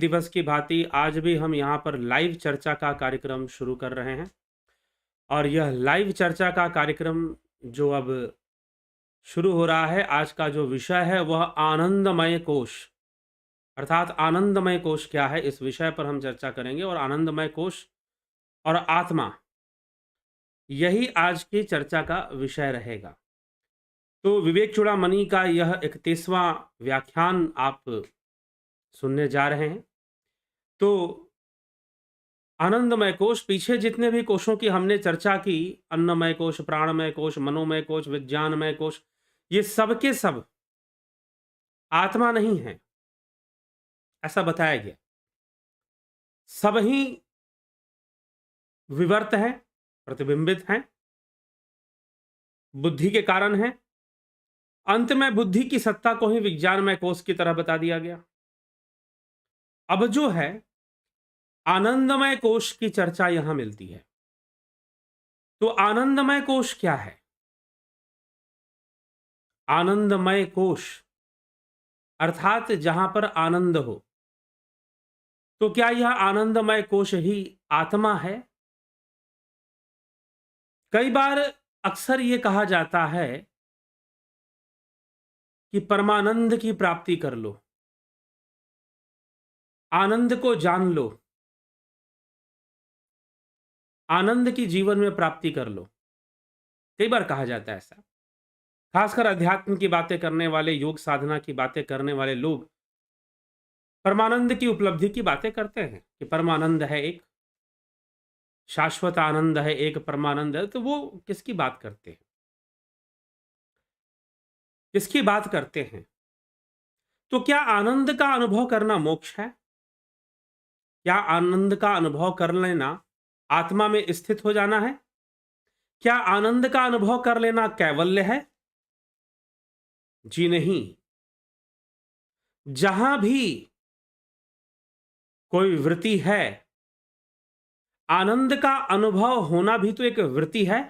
दिवस की भांति आज भी हम यहाँ पर लाइव चर्चा का कार्यक्रम शुरू कर रहे हैं और यह लाइव चर्चा का कार्यक्रम जो अब शुरू हो रहा है, आज का जो विषय है वह आनंदमय कोश अर्थात आनंदमय कोश क्या है, इस विषय पर हम चर्चा करेंगे। और आनंदमय कोश और आत्मा, यही आज की चर्चा का विषय रहेगा। तो विवेक चूड़ामणि का यह 31वां व्याख्यान आप सुनने जा रहे हैं। तो आनंदमय कोश, पीछे जितने भी कोशों की हमने चर्चा की, अन्नमय कोश, प्राणमय कोश, मनोमय कोश, विज्ञानमय कोश, ये सब के सब आत्मा नहीं है, ऐसा बताया गया। सब ही विवर्त हैं, प्रतिबिंबित हैं, बुद्धि के कारण हैं। अंत में बुद्धि की सत्ता को ही विज्ञानमय कोश की तरह बता दिया गया। अब जो है आनंदमय कोश की चर्चा यहां मिलती है। तो आनंदमय कोश क्या है? आनंदमय कोश अर्थात जहां पर आनंद हो। तो क्या यह आनंदमय कोश ही आत्मा है? कई बार अक्सर यह कहा जाता है कि परमानंद की प्राप्ति कर लो, आनंद को जान लो, आनंद की जीवन में प्राप्ति कर लो। कई बार कहा जाता है ऐसा, खासकर अध्यात्म की बातें करने वाले, योग साधना की बातें करने वाले लोग परमानंद की उपलब्धि की बातें करते हैं कि परमानंद है, एक शाश्वत आनंद है, एक परमानंद है। तो वो किसकी बात करते हैं? किसकी बात करते हैं? तो क्या आनंद का अनुभव करना मोक्ष है? क्या आनंद का अनुभव कर लेना आत्मा में स्थित हो जाना है? क्या आनंद का अनुभव कर लेना कैवल्य है? जी नहीं। जहां भी कोई वृत्ति है, आनंद का अनुभव होना भी तो एक वृत्ति है।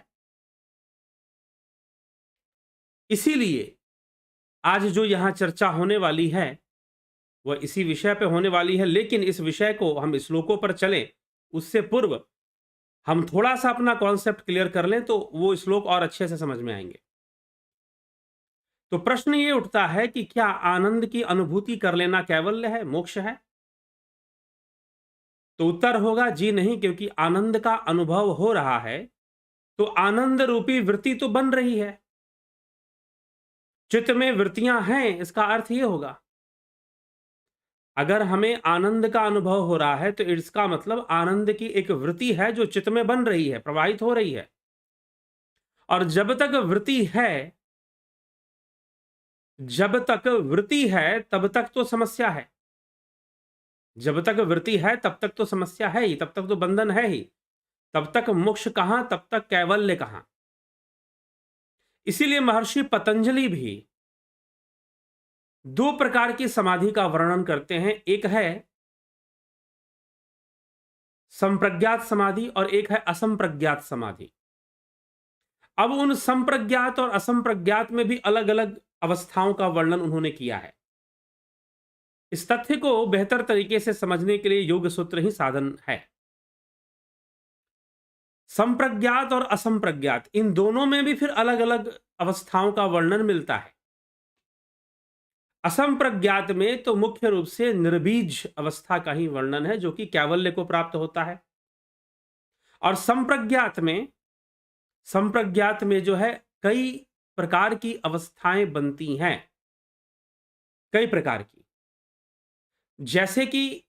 इसीलिए आज जो यहां चर्चा होने वाली है वह इसी विषय पे होने वाली है। लेकिन इस विषय को हम श्लोकों पर चलें उससे पूर्व हम थोड़ा सा अपना कॉन्सेप्ट क्लियर कर लें तो वो श्लोक और अच्छे से समझ में आएंगे। तो प्रश्न ये उठता है कि क्या आनंद की अनुभूति कर लेना कैवल्य है, मोक्ष है? तो उत्तर होगा जी नहीं, क्योंकि आनंद का अनुभव हो रहा है तो आनंद रूपी वृत्ति तो बन रही है। चित्त में वृत्तियां हैं, इसका अर्थ यह होगा अगर हमें आनंद का अनुभव हो रहा है तो इसका मतलब आनंद की एक वृत्ति है जो चित्त में बन रही है, प्रवाहित हो रही है। और जब तक वृत्ति है तब तक तो समस्या है। जब तक वृत्ति है तब तक तो समस्या है ही, तब तक तो बंधन है ही, तब तक मोक्ष कहां, तब तक कैवल्य कहां। इसीलिए महर्षि पतंजलि भी दो प्रकार की समाधि का वर्णन करते हैं। एक है संप्रज्ञात समाधि और एक है असंप्रज्ञात समाधि। अब उन संप्रज्ञात और असंप्रज्ञात में भी अलग अलग अवस्थाओं का वर्णन उन्होंने किया है। इस तथ्य को बेहतर तरीके से समझने के लिए योग सूत्र ही साधन है। संप्रज्ञात और असंप्रज्ञात, इन दोनों में भी फिर अलग अलग अवस्थाओं का वर्णन मिलता है। असंप्रज्ञात में तो मुख्य रूप से निर्बीज अवस्था का ही वर्णन है जो कि कैवल्य को प्राप्त होता है। और संप्रज्ञात में जो है कई प्रकार की अवस्थाएं बनती हैं, कई प्रकार की, जैसे कि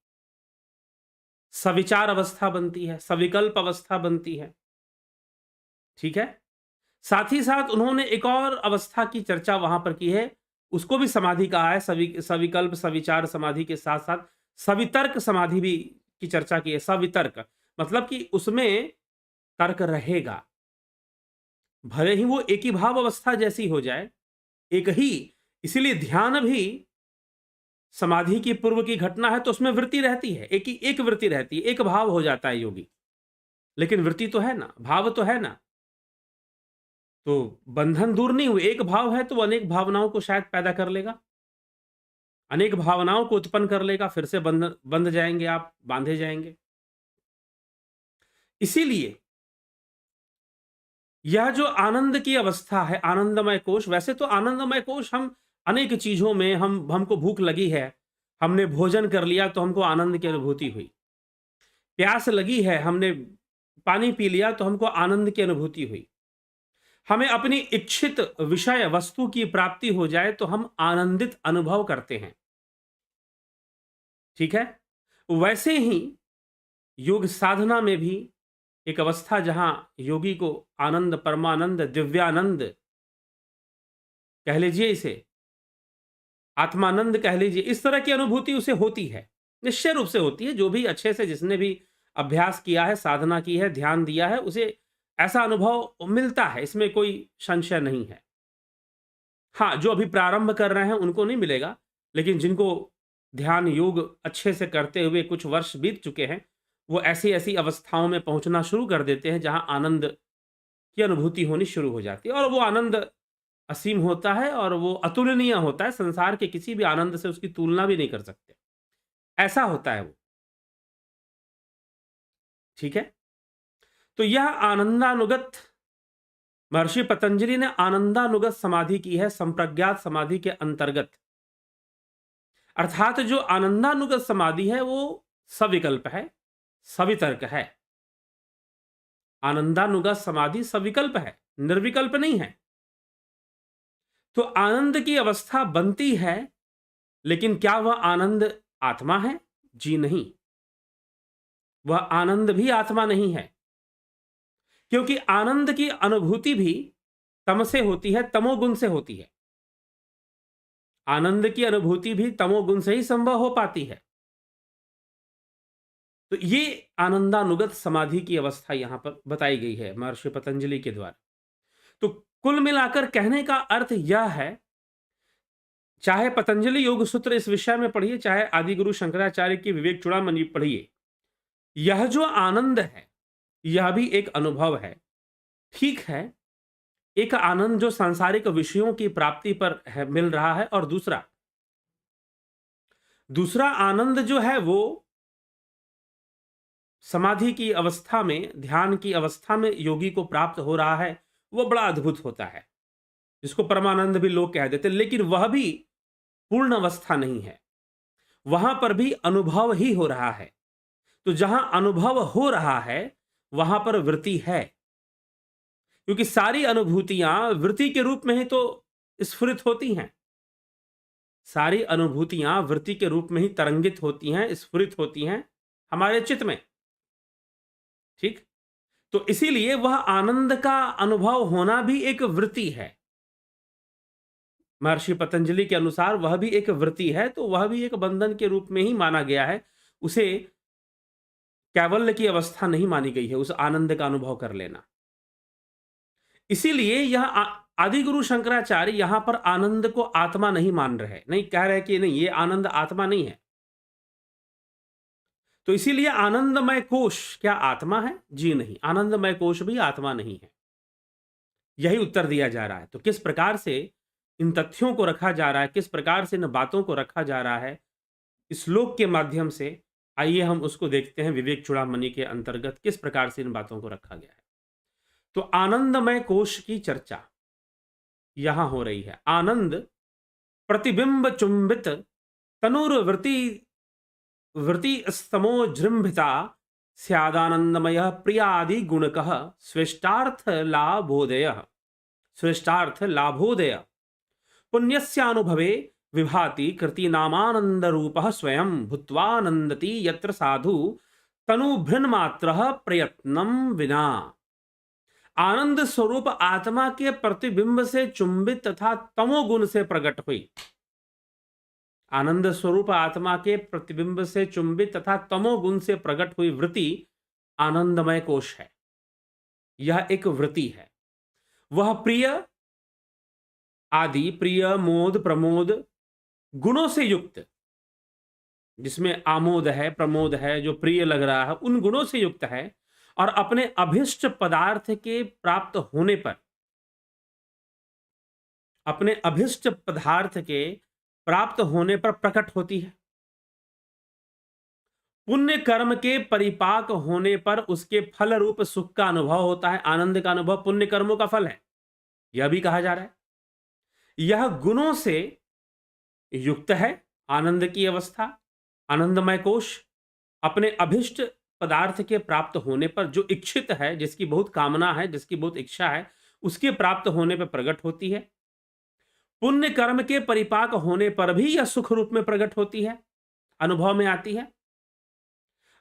सविचार अवस्था बनती है, सविकल्प अवस्था बनती है, ठीक है। साथ ही साथ उन्होंने एक और अवस्था की चर्चा वहां पर की है, उसको भी समाधि कहा है। सविकल्प सविचार समाधि के साथ साथ सवितर्क समाधि भी की चर्चा की है। सवितर्क मतलब कि उसमें तर्क रहेगा, भले ही वो एक ही भाव अवस्था जैसी हो जाए, एक ही। इसीलिए ध्यान भी समाधि की पूर्व की घटना है तो उसमें वृत्ति रहती है, एक वृत्ति रहती है, एक भाव हो जाता है योगी, लेकिन वृत्ति तो है ना, भाव तो है ना। तो बंधन दूर नहीं हुए, एक भाव है तो अनेक भावनाओं को शायद पैदा कर लेगा। अनेक भावनाओं को उत्पन्न कर लेगा, फिर से बंध जाएंगे आप, बांधे जाएंगे। इसीलिए यह जो आनंद की अवस्था है, आनंदमय कोश, वैसे तो आनंदमय कोश हम अनेक चीजों में, हमको भूख लगी है, हमने भोजन कर लिया तो हमको आनंद की अनुभूति हुई। प्यास लगी है, हमने पानी पी लिया तो हमको आनंद की अनुभूति हुई। हमें अपनी इच्छित विषय वस्तु की प्राप्ति हो जाए तो हम आनंदित अनुभव करते हैं। ठीक है? वैसे ही योग साधना में भी एक अवस्था जहां योगी को आनंद, परमानंद, दिव्यानंद कह लीजिए, इसे आत्मानंद कह लीजिए, इस तरह की अनुभूति उसे होती है, निश्चय रूप से होती है। जो भी अच्छे से, जिसने भी अभ्यास किया है, साधना की है, ध्यान दिया है, उसे ऐसा अनुभव मिलता है, इसमें कोई संशय नहीं है। हाँ, जो अभी प्रारंभ कर रहे हैं उनको नहीं मिलेगा, लेकिन जिनको ध्यान योग अच्छे से करते हुए कुछ वर्ष बीत चुके हैं, वो ऐसी ऐसी अवस्थाओं में पहुंचना शुरू कर देते हैं जहां आनंद की अनुभूति होनी शुरू हो जाती है, और वो आनंद असीम होता है और वो अतुलनीय होता है। संसार के किसी भी आनंद से उसकी तुलना भी नहीं कर सकते, ऐसा होता है वो। ठीक है? तो यह आनंदानुगत, महर्षि पतंजलि ने आनंदानुगत समाधि की है, संप्रज्ञात समाधि के अंतर्गत। अर्थात जो आनंदानुगत समाधि है वो सविकल्प है, सवितर्क है। आनंदानुगत समाधि सविकल्प है, निर्विकल्प नहीं है। तो आनंद की अवस्था बनती है, लेकिन क्या वह आनंद आत्मा है? जी नहीं, वह आनंद भी आत्मा नहीं है, क्योंकि आनंद की अनुभूति भी तम से होती है, तमोगुण से होती है। आनंद की अनुभूति भी तमोगुण से ही संभव हो पाती है। तो ये आनंदानुगत समाधि की अवस्था यहां पर बताई गई है महर्षि पतंजलि के द्वारा। तो कुल मिलाकर कहने का अर्थ यह है, चाहे पतंजलि योग सूत्र इस विषय में पढ़िए, चाहे आदिगुरु शंकराचार्य की विवेक चूड़ामणि पढ़िए, यह जो आनंद है यह भी एक अनुभव है। ठीक है, एक आनंद जो सांसारिक विषयों की प्राप्ति पर है, मिल रहा है, और दूसरा आनंद जो है वो समाधि की अवस्था में, ध्यान की अवस्था में योगी को प्राप्त हो रहा है, वो बड़ा अद्भुत होता है, जिसको परमानंद भी लोग कह देते, लेकिन वह भी पूर्ण अवस्था नहीं है। वहां पर भी अनुभव ही हो रहा है। तो जहां अनुभव हो रहा है वहां पर वृत्ति है, क्योंकि सारी अनुभूतियां वृत्ति के रूप में ही तो स्फुरित होती हैं। सारी अनुभूतियां वृत्ति के रूप में ही तरंगित होती हैं, स्फुरित होती हैं हमारे चित्त में। ठीक? तो इसीलिए वह आनंद का अनुभव होना भी एक वृत्ति है। महर्षि पतंजलि के अनुसार वह भी एक वृत्ति है, तो वह भी एक बंधन के रूप में ही माना गया है। उसे कैवल्य की अवस्था नहीं मानी गई है, उस आनंद का अनुभव कर लेना। इसीलिए यह आदिगुरु शंकराचार्य यहां पर आनंद को आत्मा नहीं मान रहे, नहीं कह रहे कि नहीं, ये आनंद आत्मा नहीं है। तो इसीलिए आनंदमय कोश क्या आत्मा है? जी नहीं, आनंदमय कोश भी आत्मा नहीं है। यही उत्तर दिया जा रहा है। तो किस प्रकार से इन तथ्यों को रखा जा रहा है, किस प्रकार से इन बातों को रखा जा रहा है इस श्लोक के माध्यम से, आइए हम उसको देखते हैं। विवेक चूड़ामणि के अंतर्गत किस प्रकार से इन बातों को रखा गया है। तो आनंदमय कोश की चर्चा यहां हो रही है। आनंद प्रतिबिंब चुंबित तनुर्वृति वृति स्तमोजृंभिता स्यादानंदमय प्रियादि गुणकः श्रेष्ठार्थ लाभोदय पुण्यस्यानुभवे विभाति कृतिनामानंद रूपः स्वयं भूत्वानंदति यत्र साधु तनुभृन्मात्रः प्रयत्नं विना। आनंद स्वरूप आत्मा के प्रतिबिंब से चुंबित तथा तमोगुण से प्रकट हुई। आनंद स्वरूप आत्मा के प्रतिबिंब से चुंबित तथा तमोगुण से प्रकट हुई वृत्ति आनंदमय कोश है। यह एक वृत्ति है। वह प्रिय आदि, प्रिय, मोद, प्रमोद गुणों से युक्त, जिसमें आमोद है, प्रमोद है, जो प्रिय लग रहा है, उन गुणों से युक्त है, और अपने अभिष्ट पदार्थ के प्राप्त होने पर, अपने अभिष्ट पदार्थ के प्राप्त होने पर प्रकट होती है। पुण्य कर्म के परिपाक होने पर उसके फल रूप सुख का अनुभव होता है, आनंद का अनुभव पुण्य कर्मों का फल है, यह भी कहा जा रहा है। यह गुणों से युक्त है, आनंद की अवस्था, आनंदमय कोश अपने अभिष्ट पदार्थ के प्राप्त होने पर जो इच्छित है, जिसकी बहुत कामना है, जिसकी बहुत इच्छा है, उसके प्राप्त होने पर प्रकट होती है। पुण्य कर्म के परिपाक होने पर भी यह सुख रूप में प्रकट होती है, अनुभव में आती है।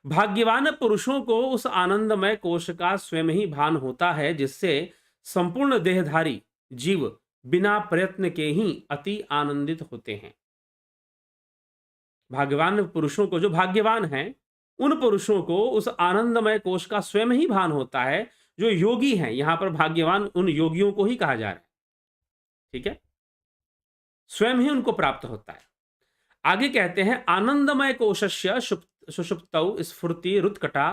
भाग्यवान पुरुषों को उस आनंदमय कोश का स्वयं ही भान होता है, जिससे संपूर्ण देहधारी जीव बिना प्रयत्न के ही अति आनंदित होते हैं। भाग्यवान पुरुषों को, जो भाग्यवान हैं, उन पुरुषों को उस आनंदमय कोश का स्वयं ही भान होता है। जो योगी हैं, यहां पर भाग्यवान उन योगियों को ही कहा जा रहा है, ठीक है, स्वयं ही उनको प्राप्त होता है। आगे कहते हैं, आनंदमय कोशस्य सुषुप्तौ स्फूर्ति रुत्कटा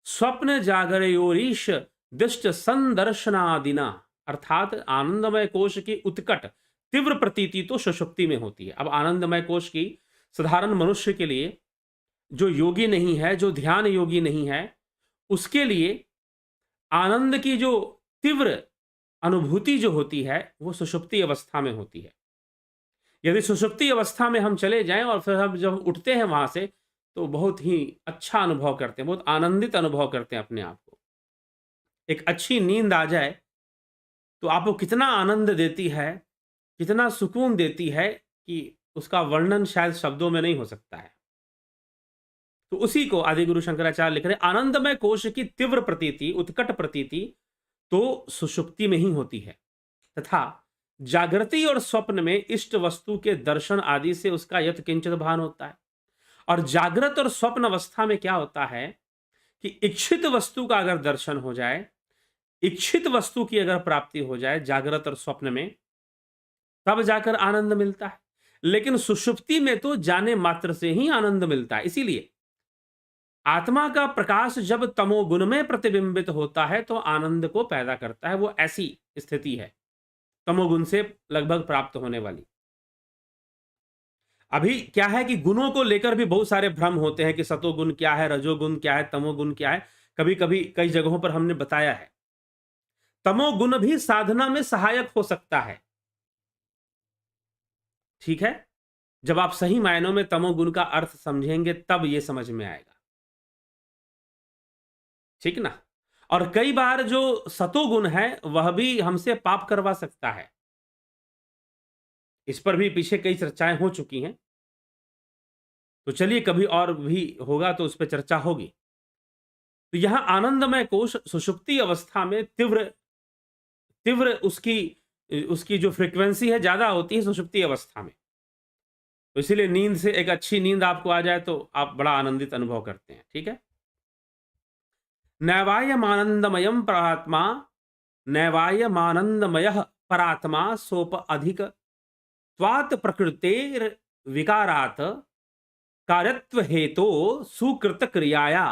स्वप्न जागरयोरीश दिष्ट संदर्शनादिना। अर्थात आनंदमय कोश की उत्कट तीव्र प्रतीति तो सुषुप्ति में होती है। अब आनंदमय कोश की साधारण मनुष्य के लिए, जो योगी नहीं है, जो ध्यान योगी नहीं है, उसके लिए आनंद की जो तीव्र अनुभूति जो होती है वो सुषुप्ति अवस्था में होती है। यदि सुषुप्ति अवस्था में हम चले जाएं और फिर हम जब उठते हैं वहां से, तो बहुत ही अच्छा अनुभव करते हैं, बहुत आनंदित अनुभव करते हैं अपने आप को। एक अच्छी नींद आ जाए तो आपको कितना आनंद देती है, कितना सुकून देती है कि उसका वर्णन शायद शब्दों में नहीं हो सकता है। तो उसी को आदि गुरु शंकराचार्य लिख रहे हैं, आनंदमय कोश की तीव्र प्रतीति, उत्कट प्रतीति तो सुषुप्ति में ही होती है, तथा जागृति और स्वप्न में इष्ट वस्तु के दर्शन आदि से उसका यत किंचित भान होता है। और जागृत और स्वप्न अवस्था में क्या होता है कि इच्छित वस्तु का अगर दर्शन हो जाए, इच्छित वस्तु की अगर प्राप्ति हो जाए जागृत और स्वप्न में, तब जाकर आनंद मिलता है। लेकिन सुषुप्ति में तो जाने मात्र से ही आनंद मिलता है। इसीलिए आत्मा का प्रकाश जब तमोगुण में प्रतिबिंबित होता है तो आनंद को पैदा करता है। वो ऐसी स्थिति है तमोगुण से लगभग प्राप्त होने वाली। अभी क्या है कि गुणों को लेकर भी बहुत सारे भ्रम होते हैं कि सतोगुण क्या है, रजोगुण क्या है, तमोगुण क्या है। कभी कभी कई जगहों पर हमने बताया है, तमोगुण भी साधना में सहायक हो सकता है, ठीक है। जब आप सही मायनों में तमोगुण का अर्थ समझेंगे तब यह समझ में आएगा, ठीक ना। और कई बार जो सतोगुण है वह भी हमसे पाप करवा सकता है। इस पर भी पीछे कई चर्चाएं हो चुकी हैं, तो चलिए कभी और भी होगा तो उस पर चर्चा होगी। तो यहां आनंदमय कोश सुषुप्ति अवस्था में तीव्र तीव्र उसकी जो फ्रीक्वेंसी है ज्यादा होती है सुषुप्ति अवस्था में। तो इसीलिए नींद से, एक अच्छी नींद आपको आ जाए तो आप बड़ा आनंदित अनुभव करते हैं, ठीक है। नैवायमानंदमयम परात्मा, नैवायमानंदमयः परात्मा सोप अधिक त्वात् प्रकृतेर विकारात् कार्यत्व हेतो सुकृत क्रियाया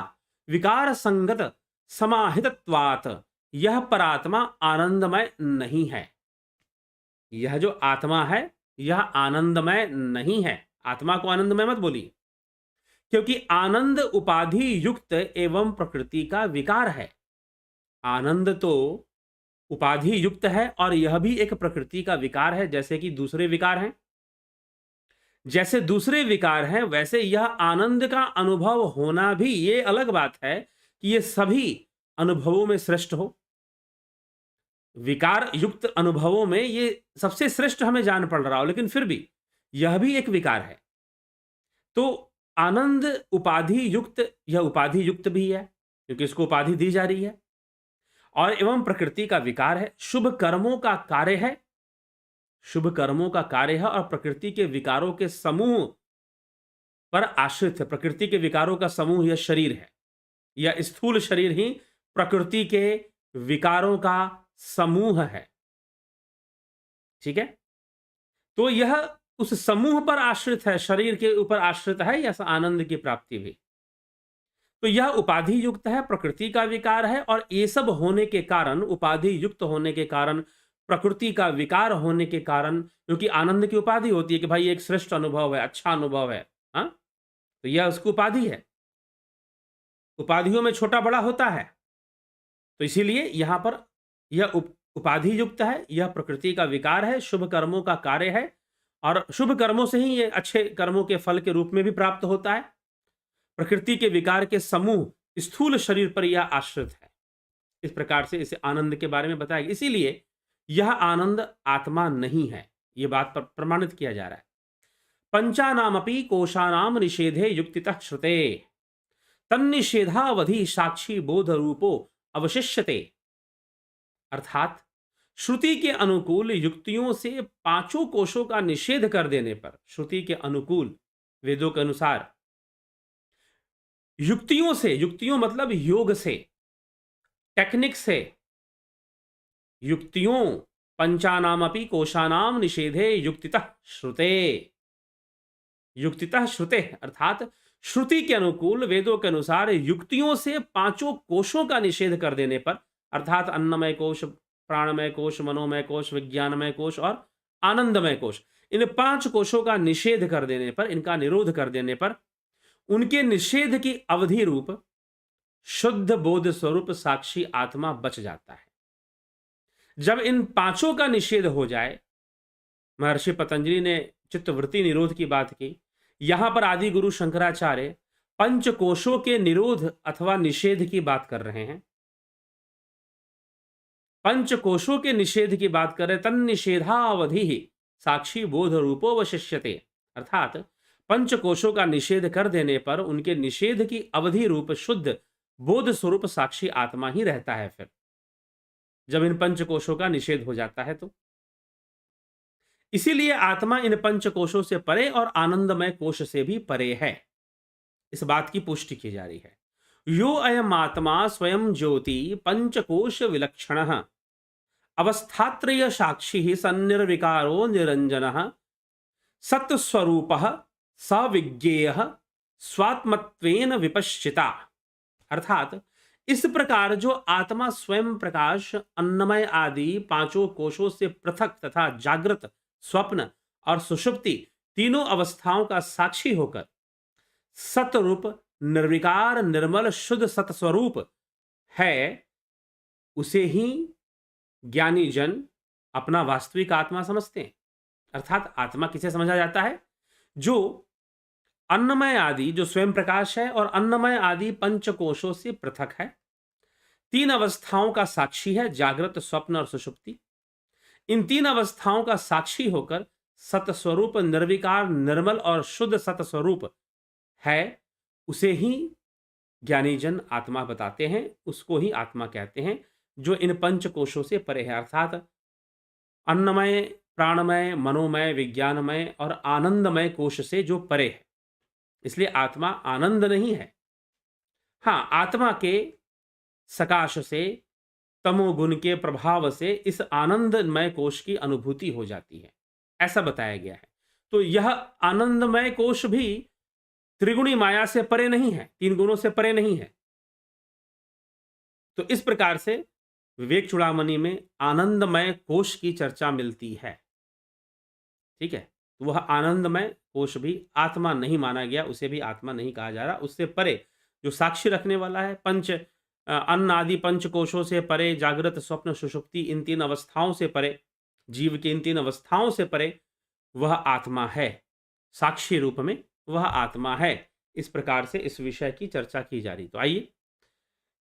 विकार संगत समाहितत्वात् यह परात्मा आनंदमय नहीं है। यह जो आत्मा है यह आनंदमय नहीं है। आत्मा को आनंदमय मत बोलिए, क्योंकि आनंद उपाधि युक्त एवं प्रकृति का विकार है। आनंद तो उपाधि युक्त है और यह भी एक प्रकृति का विकार है, जैसे कि दूसरे विकार हैं। जैसे दूसरे विकार हैं वैसे यह आनंद का अनुभव होना भी, ये अलग बात है कि ये सभी अनुभवों में श्रेष्ठ हो। विकार युक्त अनुभवों में ये सबसे श्रेष्ठ हमें जान पड़ रहा हो, लेकिन फिर भी यह भी एक विकार है। तो आनंद उपाधि युक्त, यह उपाधि युक्त भी है क्योंकि इसको उपाधि दी जा रही है, और एवं प्रकृति का विकार है। शुभ कर्मों का कार्य है, शुभ कर्मों का कार्य है और प्रकृति के विकारों के समूह पर आश्रित है। प्रकृति के विकारों का समूह यह शरीर है, यह स्थूल शरीर ही प्रकृति के विकारों का समूह है, ठीक है। तो यह उस समूह पर आश्रित है, शरीर के ऊपर आश्रित है यह आनंद की प्राप्ति भी। तो यह उपाधि युक्त है, प्रकृति का विकार है, और ये सब होने के कारण, उपाधि युक्त होने के कारण प्रकृति का विकार होने के कारण, क्योंकि आनंद की उपाधि होती है कि भाई एक श्रेष्ठ अनुभव है, अच्छा अनुभव है, हाँ? तो यह उसकी उपाधि है। उपाधियों में छोटा-बड़ा होता है। तो इसीलिए यहाँ पर यह उपाधि युक्त है, यह प्रकृति का विकार है, शुभ कर्मों का कार्य है और शुभ कर्मों से ही ये अच्छे कर्मों के फल के रूप में भी प्राप्त होता है। प्रकृति के विकार के समूह स्थूल शरीर पर यह आश्रित है। इस प्रकार से इसे आनंद के बारे में बताया गया। इसीलिए यह आनंद आत्मा नहीं है। यह बात पर प्रमाणित किया जा रहा है। पंचानामपि कोशानाम निषेधे युक्तितः श्रुते तन्निषेधावधि साक्षी बोध रूपो अवशिष्यते। अर्थात श्रुति के अनुकूल युक्तियों से पांचों कोशों का निषेध कर देने पर, श्रुति के अनुकूल वेदों के अनुसार युक्तियों से, युक्तियों मतलब योग से, टेक्निक से, युक्तियों पंचानामपि कोशानाम निषेधे युक्तितः श्रुते। युक्तितः श्रुते अर्थात श्रुति के अनुकूल वेदों के अनुसार युक्तियों से पांचों कोशों का निषेध कर देने पर, अर्थात अन्नमय कोश, प्राणमय कोश, मनोमय कोश, विज्ञानमय कोश और आनंदमय कोश, इन पांच कोशों का निषेध कर देने पर, इनका निरोध कर देने पर उनके निषेध की अवधि रूप शुद्ध बोध स्वरूप साक्षी आत्मा बच जाता है। जब इन पांचों का निषेध हो जाए, महर्षि पतंजलि ने चित्तवृत्ति निरोध की बात की, यहां पर आदि गुरु शंकराचार्य पंचकोशों के निरोध अथवा निषेध की बात कर रहे हैं। पंचकोशों के निषेध की बात कर रहे, तन्निषेधावधि साक्षी बोध रूपो वशिष्यते। अर्थात पंचकोशों का निषेध कर देने पर उनके निषेध की अवधि रूप शुद्ध बोध स्वरूप साक्षी आत्मा ही रहता है। फिर जब इन पंचकोशों का निषेध हो जाता है तो इसीलिए आत्मा इन पंचकोशों से परे और आनंदमय कोश से भी परे है। इस बात की पुष्टि की जा रही है। यो अयम आत्मा स्वयं ज्योति पंचकोश विलक्षण अवस्थात्रय साक्षी सन्निर्विकारो निरंजन सत्स्वरूप सविज्ञेय स्वात्मत्वेन विपश्चिता। अर्थात इस प्रकार जो आत्मा स्वयं प्रकाश, अन्नमय आदि पांचों कोशों से पृथक तथा जागृत, स्वप्न और सुषुप्ति तीनों अवस्थाओं का साक्षी होकर सतरूप, निर्विकार, निर्मल, शुद्ध सतस्वरूप है, उसे ही ज्ञानी जन अपना वास्तविक आत्मा समझते हैं। अर्थात आत्मा किसे समझा जाता है? जो अन्नमय आदि, जो स्वयं प्रकाश है और अन्नमय आदि पंचकोशों से पृथक है, तीन अवस्थाओं का साक्षी है, जागृत, स्वप्न और सुषुप्ति। इन तीन अवस्थाओं का साक्षी होकर सतस्वरूप, निर्विकार, निर्मल और शुद्ध सतस्वरूप है, उसे ही ज्ञानी जन आत्मा बताते हैं, उसको ही आत्मा कहते हैं, जो इन पंचकोशों से परे है। अर्थात अन्नमय, प्राणमय, मनोमय, विज्ञानमय और आनंदमय कोश से जो परे है। इसलिए आत्मा आनंद नहीं है। हाँ, आत्मा के सकाश से, तमोगुण के प्रभाव से इस आनंदमय कोश की अनुभूति हो जाती है, ऐसा बताया गया है। तो यह आनंदमय कोश भी त्रिगुणी माया से परे नहीं है, तीन गुणों से परे नहीं है। तो इस प्रकार से विवेक चूड़ामणि में आनंदमय कोश की चर्चा मिलती है। ठीक है, तो वह आनंदमय कोश भी आत्मा नहीं माना गया, उसे भी आत्मा नहीं कहा जा रहा। उससे परे जो साक्षी रखने वाला है, अन्न आदि पंचकोशों से परे, जागृत, स्वप्न, सुषुप्ति, इन तीन अवस्थाओं से परे, जीव की इन तीन अवस्थाओं से परे वह आत्मा है, साक्षी रूप में वह आत्मा है। इस प्रकार से इस विषय की चर्चा की जा रही। तो आइए,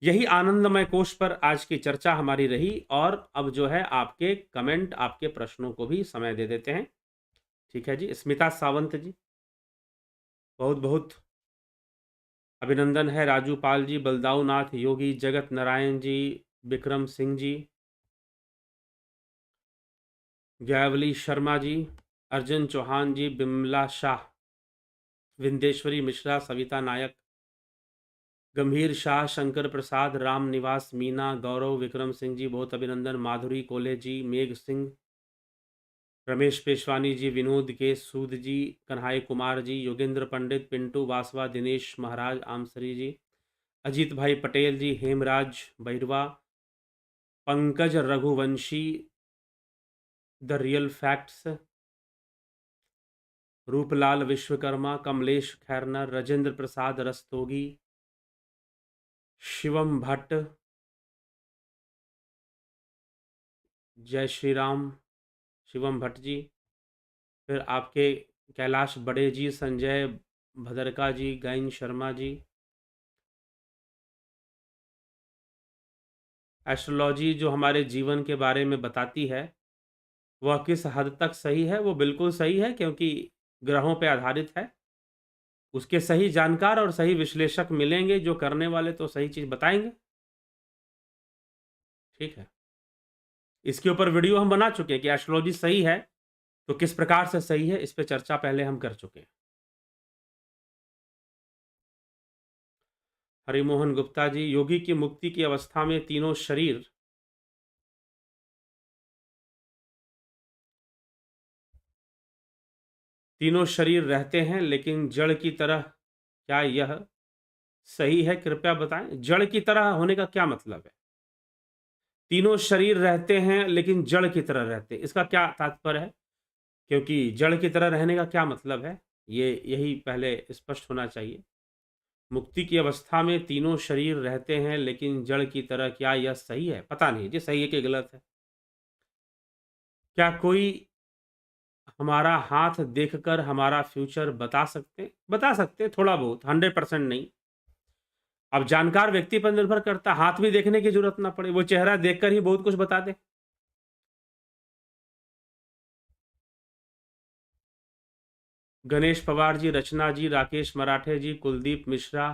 यही आनंदमय कोश पर आज की चर्चा हमारी रही। और अब जो है आपके कमेंट, आपके प्रश्नों को भी समय दे देते हैं। ठीक है जी। स्मिता सावंत जी, बहुत बहुत अभिनंदन है। राजू पाल जी, बलदाऊ नाथ योगी, जगत नारायण जी, विक्रम सिंह जी, जयावली शर्मा जी, अर्जुन चौहान जी, बिमला शाह, विंदेश्वरी मिश्रा, सविता नायक, गंभीर शाह, शंकर प्रसाद, राम निवास, मीना, गौरव, विक्रम सिंह जी, बहुत अभिनंदन। माधुरी कोले जी, मेघ सिंह, रमेश पेशवानी जी, विनोद के सूद जी, कन्हाई कुमार जी, योगेंद्र पंडित, पिंटू वासवा, दिनेश महाराज आमसरी जी, अजीत भाई Patel ji, Hemraj Bairwa, Pankaj Raghuvanshi, the real facts, Rooplal Vishwakarma, Kamlesh Khairnar, Rajendra Prasad Rastogi, Shivam Bhatt, जय श्री राम, शिवम भट्ट जी। फिर आपके कैलाश बड़े जी, संजय भदरका जी, गायन शर्मा जी। एस्ट्रोलॉजी जो हमारे जीवन के बारे में बताती है वह किस हद तक सही है, वो बिल्कुल सही है क्योंकि ग्रहों पे आधारित है। उसके सही जानकार और सही विश्लेषक मिलेंगे जो करने वाले तो सही चीज़ बताएंगे। ठीक है, इसके ऊपर वीडियो हम बना चुके हैं कि एस्ट्रोलॉजी सही है तो किस प्रकार से सही है, इस पे चर्चा पहले हम कर चुके हैं। हरिमोहन गुप्ता जी, योगी की मुक्ति की अवस्था में तीनों शरीर रहते हैं लेकिन जड़ की तरह, क्या यह सही है? कृपया बताएं। जड़ की तरह होने का क्या मतलब है? तीनों शरीर रहते हैं लेकिन जड़ की तरह रहते हैं, इसका क्या तात्पर्य है? क्योंकि जड़ की तरह रहने का क्या मतलब है, ये यही पहले स्पष्ट होना चाहिए। मुक्ति की अवस्था में तीनों शरीर रहते हैं लेकिन जड़ की तरह, क्या यह सही है? पता नहीं जी सही है कि गलत है। क्या कोई हमारा हाथ देखकर हमारा फ्यूचर बता सकते? बता सकते थोड़ा बहुत, 100% नहीं। अब जानकार व्यक्ति पर निर्भर करता, हाथ भी देखने की जरूरत ना पड़े, वो चेहरा देखकर ही बहुत कुछ बता दे। गणेश पवार जी, रचना जी, राकेश मराठे जी, कुलदीप मिश्रा,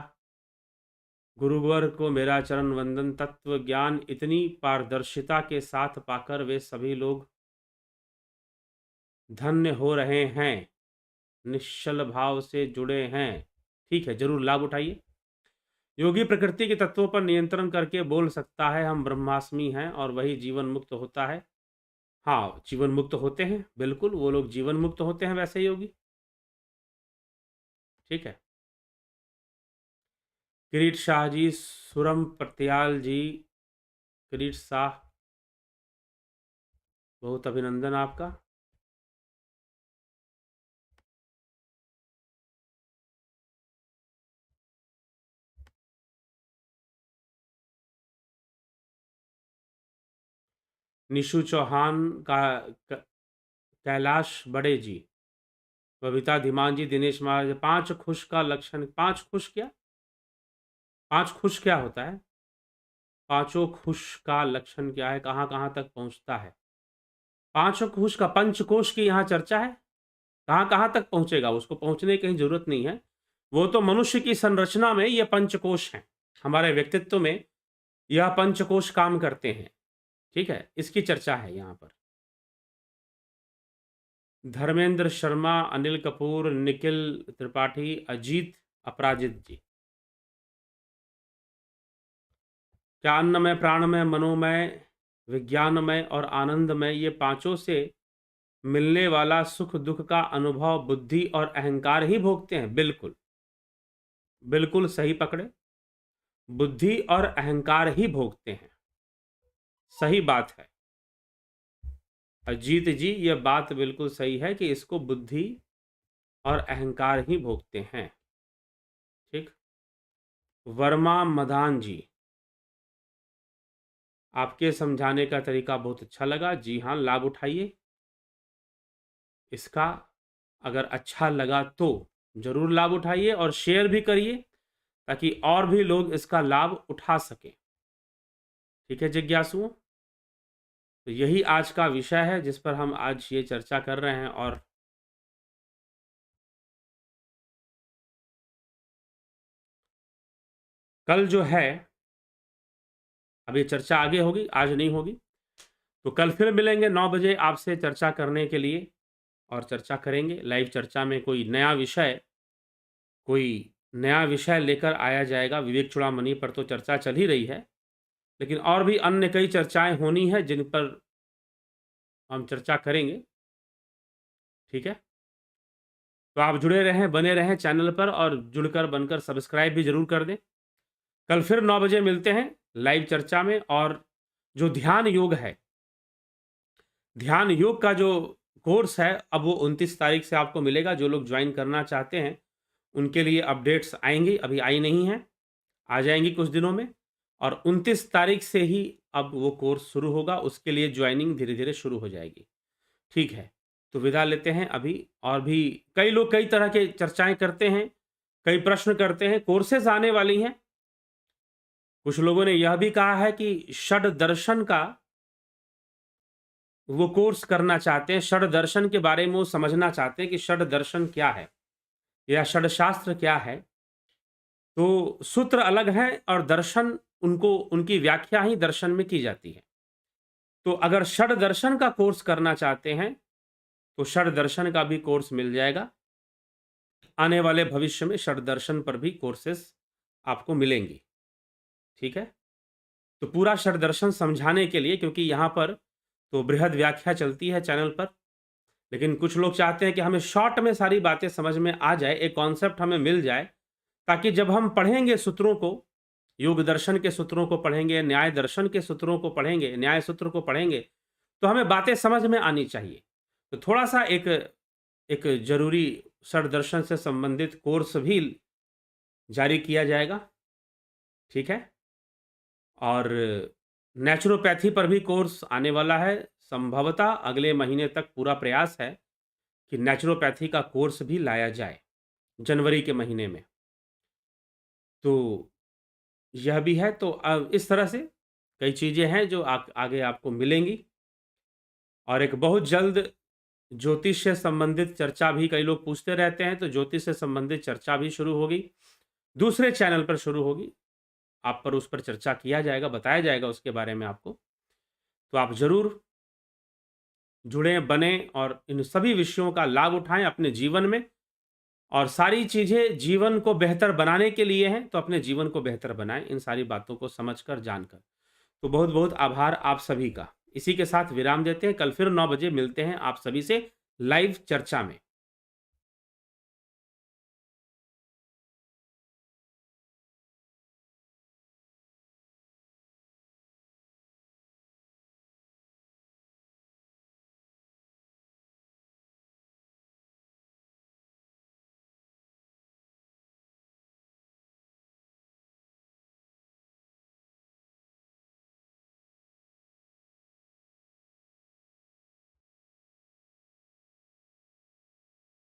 गुरुवर को मेरा चरण वंदन। तत्व ज्ञान इतनी पारदर्शिता के साथ पाकर वे सभी लोग धन्य हो रहे हैं, निश्चल भाव से जुड़े हैं। ठीक है, जरूर लाभ उठाइए। योगी प्रकृति के तत्वों पर नियंत्रण करके बोल सकता है हम ब्रह्मास्मि हैं और वही जीवन मुक्त होता है। हाँ, जीवन मुक्त होते हैं, बिल्कुल वो लोग जीवन मुक्त होते हैं वैसे योगी। ठीक है, किरीट शाह जी, सुरम पटियाल जी, किरीट शाह, बहुत अभिनंदन आपका। निशु चौहान का, कैलाश बड़े जी, बबीता धीमान जी, दिनेश महाराज। पांच खुश का लक्षण, पांच खुश क्या, पांच खुश क्या होता है? पांचों खुश का लक्षण क्या है, कहां कहां तक पहुंचता है? पांचों खुश का, पंचकोश की यहाँ चर्चा है, कहां कहां तक पहुंचेगा, उसको पहुंचने की कहीं जरूरत नहीं है। वो तो मनुष्य की संरचना में ये पंचकोश हैं, हमारे व्यक्तित्व में यह पंचकोश काम करते हैं। ठीक है, इसकी चर्चा है यहां पर। धर्मेंद्र शर्मा, अनिल कपूर, निखिल त्रिपाठी, अजीत, अपराजित जी। क्या अन्नमय, प्राणमय, मनोमय, विज्ञानमय और आनंदमय, ये पांचों से मिलने वाला सुख दुख का अनुभव बुद्धि और अहंकार ही भोगते हैं? बिल्कुल, बिल्कुल सही पकड़े, बुद्धि और अहंकार ही भोगते हैं, सही बात है अजीत जी, यह बात बिल्कुल सही है कि इसको बुद्धि और अहंकार ही भोगते हैं। ठीक, वर्मा मदान जी, आपके समझाने का तरीका बहुत अच्छा लगा। जी हाँ, लाभ उठाइए इसका, अगर अच्छा लगा तो जरूर लाभ उठाइए और शेयर भी करिए ताकि और भी लोग इसका लाभ उठा सकें। ठीक है जिज्ञासुओं, तो यही आज का विषय है जिस पर हम आज ये चर्चा कर रहे हैं। और कल जो है, अब ये चर्चा आगे होगी, आज नहीं होगी, तो कल फिर मिलेंगे 9 बजे आपसे चर्चा करने के लिए और चर्चा करेंगे। लाइव चर्चा में कोई नया विषय लेकर आया जाएगा। विवेक चूड़ामणि पर तो चर्चा चल ही रही है, लेकिन और भी अन्य कई चर्चाएं होनी है जिन पर हम चर्चा करेंगे। ठीक है, तो आप जुड़े रहें, बने रहें चैनल पर और जुड़कर बनकर सब्सक्राइब भी जरूर कर दें। कल फिर 9 बजे मिलते हैं लाइव चर्चा में। और जो ध्यान योग है, ध्यान योग का जो कोर्स है अब वो 29 तारीख से आपको मिलेगा। जो लोग ज्वाइन करना चाहते हैं उनके लिए अपडेट्स आएंगी, अभी आई नहीं है, आ जाएंगी कुछ दिनों में। और 29 तारीख से ही अब वो कोर्स शुरू होगा, उसके लिए ज्वाइनिंग धीरे धीरे शुरू हो जाएगी। ठीक है, तो विदा लेते हैं अभी। और भी कई लोग कई तरह के चर्चाएं करते हैं, कई प्रश्न करते हैं। कोर्सेज आने वाली हैं। कुछ लोगों ने यह भी कहा है कि षड दर्शन का वो कोर्स करना चाहते हैं, षड दर्शन के बारे में वो समझना चाहते हैं कि षड दर्शन क्या है या षड शास्त्र क्या है। तो सूत्र अलग हैं और दर्शन उनको उनकी व्याख्या ही दर्शन में की जाती है। तो अगर षड दर्शन का कोर्स करना चाहते हैं तो षड दर्शन का भी कोर्स मिल जाएगा। आने वाले भविष्य में षड दर्शन पर भी कोर्सेस आपको मिलेंगी। ठीक है, तो पूरा षड दर्शन समझाने के लिए, क्योंकि यहाँ पर तो बृहद व्याख्या चलती है चैनल पर, लेकिन कुछ लोग चाहते हैं कि हमें शॉर्ट में सारी बातें समझ में आ जाए, एक कॉन्सेप्ट हमें मिल जाए, ताकि जब हम पढ़ेंगे सूत्रों को, योग दर्शन के सूत्रों को पढ़ेंगे, न्याय दर्शन के सूत्रों को पढ़ेंगे, न्याय सूत्र को पढ़ेंगे, तो हमें बातें समझ में आनी चाहिए। तो थोड़ा सा एक जरूरी षड दर्शन से संबंधित कोर्स भी जारी किया जाएगा। ठीक है, और नेचुरोपैथी पर भी कोर्स आने वाला है। संभवतः अगले महीने तक पूरा प्रयास है कि नेचुरोपैथी का कोर्स भी लाया जाए जनवरी के महीने में। तो यह भी है। तो इस तरह से कई चीज़ें हैं जो आगे आपको मिलेंगी। और एक बहुत जल्द ज्योतिष से संबंधित चर्चा भी कई लोग पूछते रहते हैं, तो ज्योतिष से संबंधित चर्चा भी शुरू होगी, दूसरे चैनल पर शुरू होगी। आप पर उस पर चर्चा किया जाएगा, बताया जाएगा उसके बारे में आपको। तो आप ज़रूर जुड़ें, बने और इन सभी विषयों का लाभ उठाएं अपने जीवन में। और सारी चीज़ें जीवन को बेहतर बनाने के लिए हैं, तो अपने जीवन को बेहतर बनाएं इन सारी बातों को समझकर, जानकर। तो बहुत बहुत आभार आप सभी का। इसी के साथ विराम देते हैं। कल फिर 9 बजे मिलते हैं आप सभी से लाइव चर्चा में।